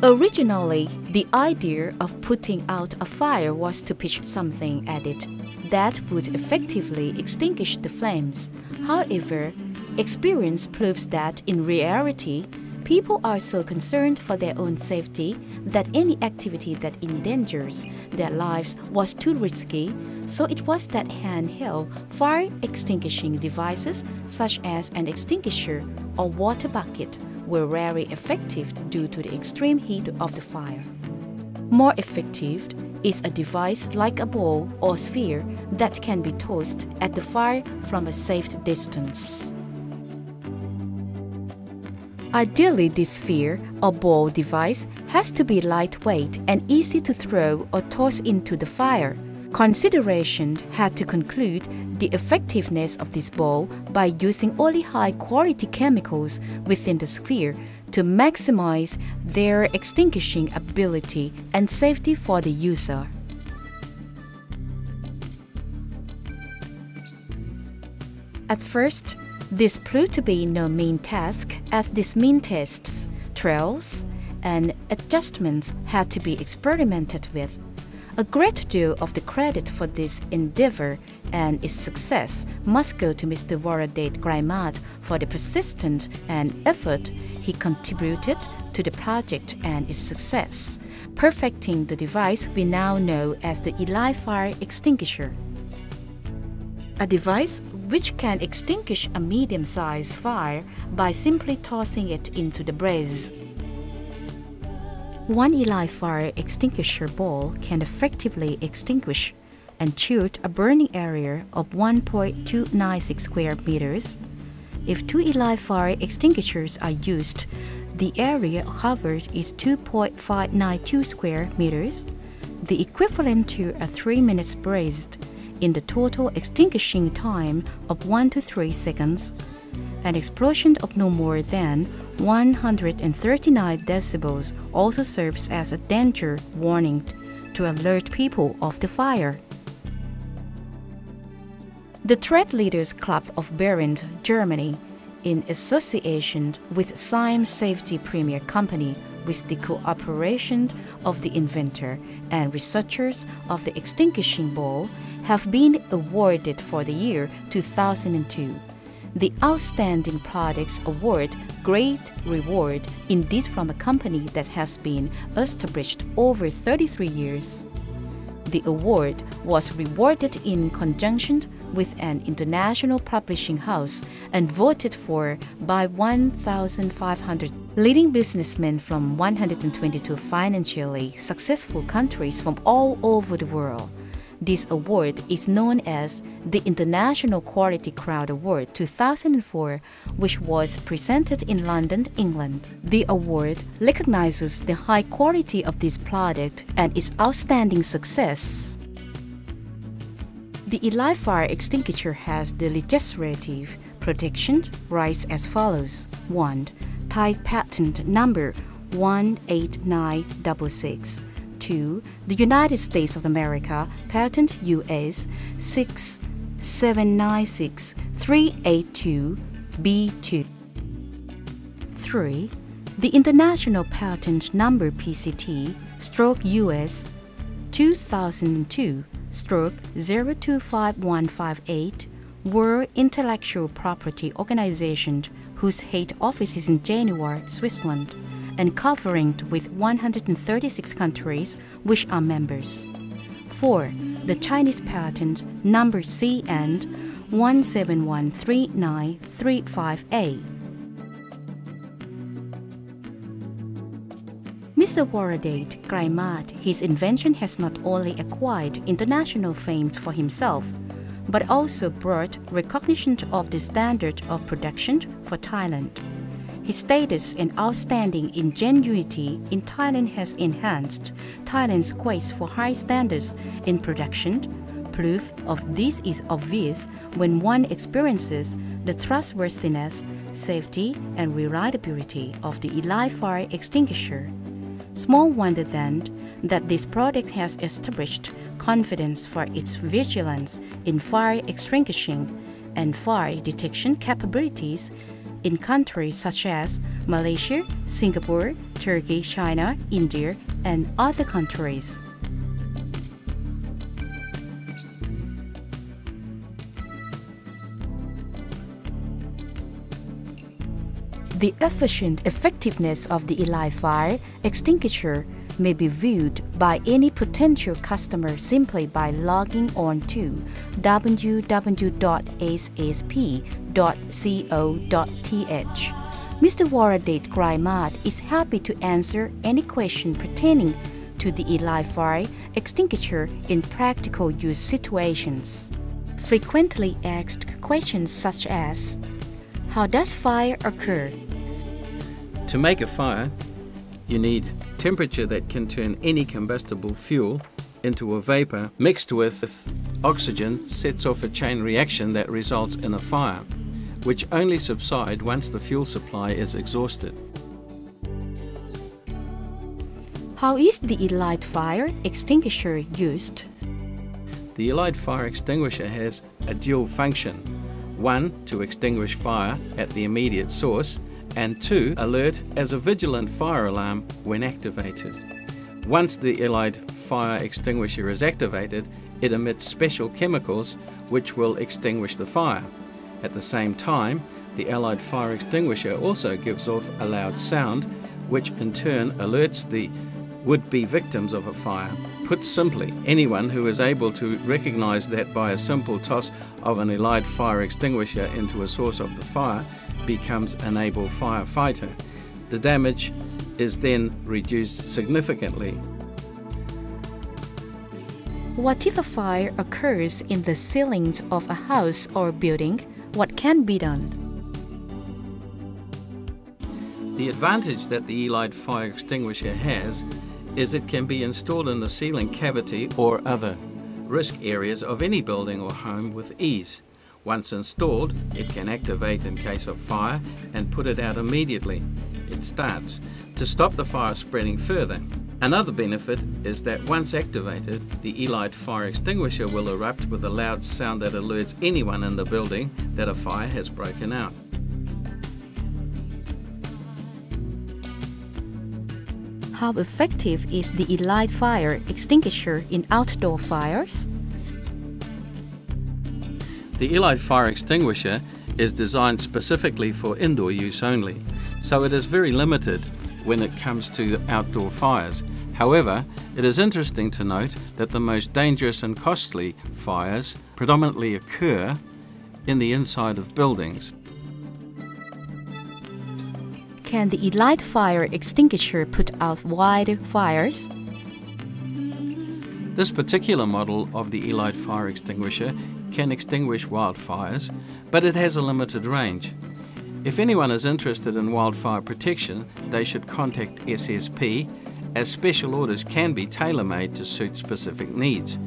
Originally, the idea of putting out a fire was to pitch something at it that would effectively extinguish the flames. However, experience proves that in reality, people are so concerned for their own safety that any activity that endangers their lives was too risky, so it was that handheld fire extinguishing devices such as an extinguisher or water bucket were very effective due to the extreme heat of the fire. More effective is a device like a ball or sphere that can be tossed at the fire from a safe distance. Ideally, this sphere or ball device has to be lightweight and easy to throw or toss into the fire. Consideration had to conclude the effectiveness of this ball by using only high-quality chemicals within the sphere to maximize their extinguishing ability and safety for the user. At first, this proved to be no mean task, as these mean tests, trials, and adjustments had to be experimented with. A great deal of the credit for this endeavor and its success must go to Mr. Varadet Graimat for the persistence and effort he contributed to the project and its success, perfecting the device we now know as the Elide Fire extinguisher. A device which can extinguish a medium-sized fire by simply tossing it into the blaze. One Elide Fire extinguisher ball can effectively extinguish and shield a burning area of 1.296 square meters. If two Elide Fire extinguishers are used, the area covered is 2.592 square meters, the equivalent to a 3 minutes blaze in the total extinguishing time of 1 to 3 seconds. An explosion of no more than 139 decibels also serves as a danger warning to alert people of the fire. The Threat Leaders Club of Berlin, Germany, in association with Science Safety Premier Company, with the cooperation of the inventor and researchers of the extinguishing ball, have been awarded for the year 2002 the Outstanding Products Award Great Reward, indeed from a company that has been established over 33 years. The award was rewarded in conjunction with an international publishing house and voted for by 1,500 leading businessmen from 122 financially successful countries from all over the world. This award is known as the International Quality Crowd Award 2004, which was presented in London, England. The award recognizes the high quality of this product and its outstanding success. The Elide Fire extinguisher has the legislative protection rights as follows. 1. Type patent number 18966. 2. The United States of America, patent US 6796382B2. 3. The International Patent Number PCT /US 2002/025158, World Intellectual Property Organization, whose head office is in Geneva, Switzerland, and covering with 136 countries which are members. 4. The Chinese patent number CN 1713935A. Mr. Waradate Graimat, his invention has not only acquired international fame for himself, but also brought recognition of the standard of production for Thailand. His status and outstanding ingenuity in Thailand has enhanced Thailand's quest for high standards in production. Proof of this is obvious when one experiences the trustworthiness, safety, and reliability of the Elide Fire extinguisher. Small wonder then that this product has established confidence for its vigilance in fire extinguishing and fire detection capabilities in countries such as Malaysia, Singapore, Turkey, China, India, and other countries. The efficient effectiveness of the Elide Fire extinguisher may be viewed by any potential customer simply by logging on to www.asasp.co.th. Mr. Waradate Graimat is happy to answer any question pertaining to the Elide Fire extinguisher in practical use situations. Frequently asked questions such as, how does fire occur? To make a fire, you need temperature that can turn any combustible fuel into a vapor mixed with oxygen sets off a chain reaction that results in a fire, which only subsides once the fuel supply is exhausted. How is the Elide Fire extinguisher used? The Elide Fire extinguisher has a dual function. One, to extinguish fire at the immediate source, and two, alert as a vigilant fire alarm when activated. Once the Elide Fire extinguisher is activated, it emits special chemicals which will extinguish the fire. At the same time, the Elide Fire extinguisher also gives off a loud sound, which in turn alerts the would-be victims of a fire. Put simply, anyone who is able to recognize that by a simple toss of an Elide Fire extinguisher into a source of the fire becomes an able firefighter. The damage is then reduced significantly. What if a fire occurs in the ceilings of a house or building? What can be done? The advantage that the Elide Fire extinguisher has is it can be installed in the ceiling cavity or other risk areas of any building or home with ease. Once installed, it can activate in case of fire and put it out immediately it starts to stop the fire spreading further. Another benefit is that once activated, the Elide Fire extinguisher will erupt with a loud sound that alerts anyone in the building that a fire has broken out. How effective is the Elide Fire extinguisher in outdoor fires? The Elide Fire extinguisher is designed specifically for indoor use only, so it is very limited when it comes to outdoor fires. However, it is interesting to note that the most dangerous and costly fires predominantly occur in the inside of buildings. Can the Elide Fire extinguisher put out wide fires? This particular model of the Elide Fire extinguisher can extinguish wildfires, but it has a limited range. If anyone is interested in wildfire protection, they should contact SSP, as special orders can be tailor-made to suit specific needs.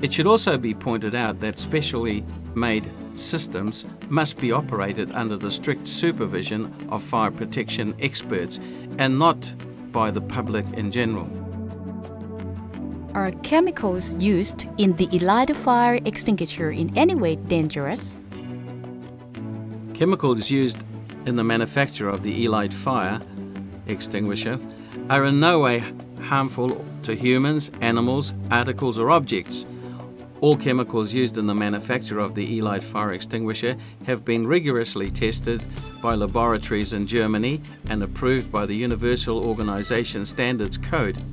It should also be pointed out that specially made systems must be operated under the strict supervision of fire protection experts and not by the public in general. Are chemicals used in the Elide Fire extinguisher in any way dangerous? Chemicals used in the manufacture of the Elide Fire extinguisher are in no way harmful to humans, animals, articles or objects. All chemicals used in the manufacture of the Elide Fire extinguisher have been rigorously tested by laboratories in Germany and approved by the Universal Organization Standards Code.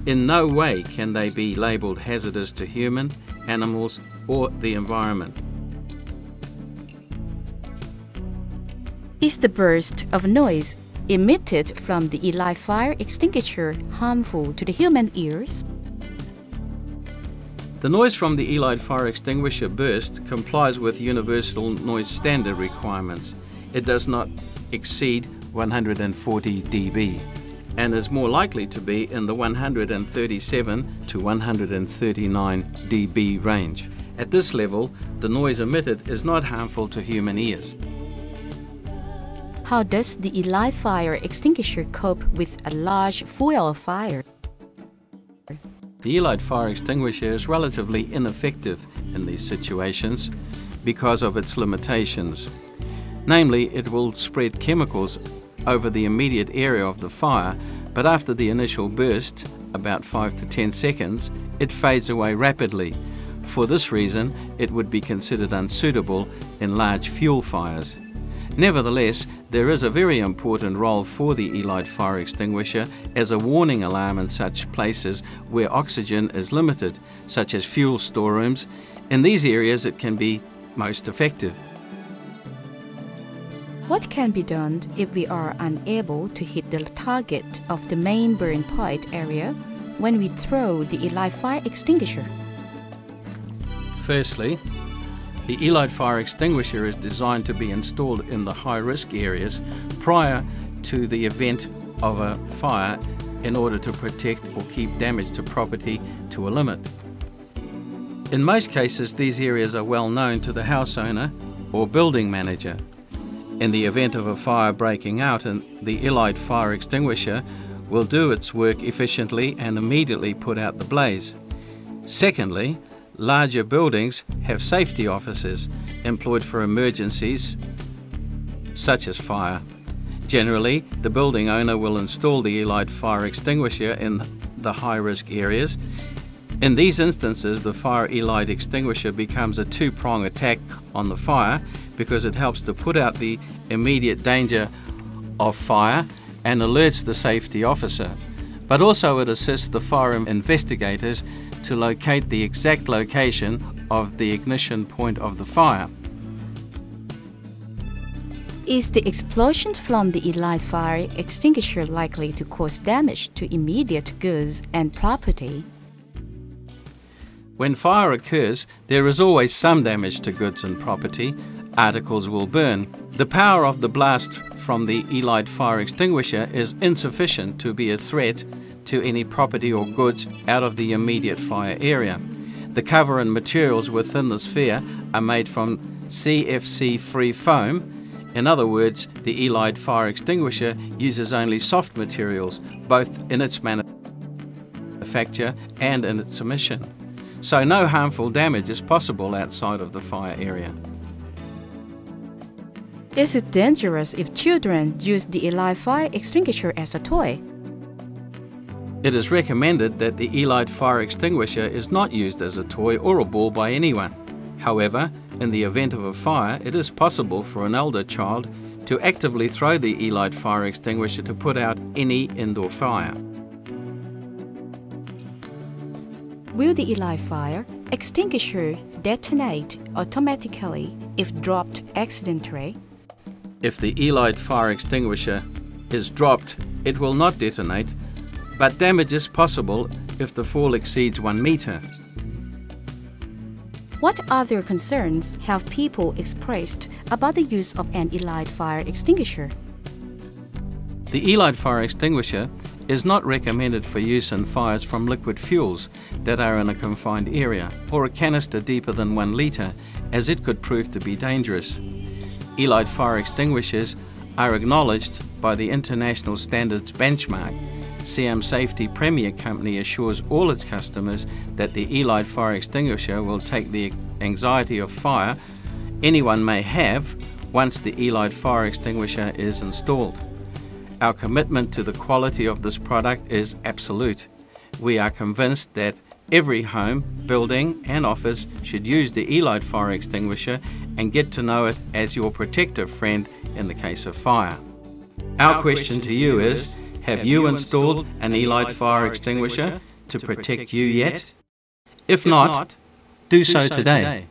In no way can they be labelled hazardous to human, animals or the environment. Is the burst of noise emitted from the Elide fire extinguisher harmful to the human ears? The noise from the Elide fire extinguisher burst complies with universal noise standard requirements. It does not exceed 140 dB and is more likely to be in the 137 to 139 dB range. At this level, the noise emitted is not harmful to human ears. How does the Elide fire extinguisher cope with a large fuel fire? The Elide fire extinguisher is relatively ineffective in these situations because of its limitations. Namely, it will spread chemicals over the immediate area of the fire, but after the initial burst, about 5 to 10 seconds, it fades away rapidly. For this reason, it would be considered unsuitable in large fuel fires. Nevertheless, there is a very important role for the Elide fire extinguisher as a warning alarm in such places where oxygen is limited, such as fuel storerooms. In these areas, it can be most effective. What can be done if we are unable to hit the target of the main burn point area when we throw the Elide fire extinguisher? Firstly, the Elide fire extinguisher is designed to be installed in the high-risk areas prior to the event of a fire in order to protect or keep damage to property to a limit. In most cases, these areas are well known to the house owner or building manager. In the event of a fire breaking out, the Elide fire extinguisher will do its work efficiently and immediately put out the blaze. Secondly, larger buildings have safety officers employed for emergencies such as fire. Generally, the building owner will install the Elide fire extinguisher in the high-risk areas. In these instances, the fire Elide extinguisher becomes a two-prong attack on the fire because it helps to put out the immediate danger of fire and alerts the safety officer. But also it assists the fire investigators to locate the exact location of the ignition point of the fire. Is the explosion from the Elide fire extinguisher likely to cause damage to immediate goods and property? When fire occurs, there is always some damage to goods and property. Articles will burn. The power of the blast from the Elide fire extinguisher is insufficient to be a threat to any property or goods out of the immediate fire area. The cover and materials within the sphere are made from CFC-free foam. In other words, the Elide fire extinguisher uses only soft materials, both in its manufacture and in its emission. So no harmful damage is possible outside of the fire area. Is it dangerous if children use the Elide fire extinguisher as a toy? It is recommended that the Elide fire extinguisher is not used as a toy or a ball by anyone. However, in the event of a fire, it is possible for an elder child to actively throw the Elide fire extinguisher to put out any indoor fire. Will the Elide fire extinguisher detonate automatically if dropped accidentally? If the Elide fire extinguisher is dropped, it will not detonate, but damage is possible if the fall exceeds 1 meter. What other concerns have people expressed about the use of an Elide fire extinguisher? The Elide fire extinguisher is not recommended for use in fires from liquid fuels that are in a confined area or a canister deeper than 1 litre, as it could prove to be dangerous. Elide fire extinguishers are acknowledged by the International Standards Benchmark. CM Safety Premier Company assures all its customers that the Elide fire extinguisher will take the anxiety of fire anyone may have once the Elide fire extinguisher is installed. Our commitment to the quality of this product is absolute. We are convinced that every home, building and office should use the Elide fire extinguisher and get to know it as your protective friend in the case of fire. Our question to you is, have you installed an Elide fire extinguisher to protect you yet? If not, do so today.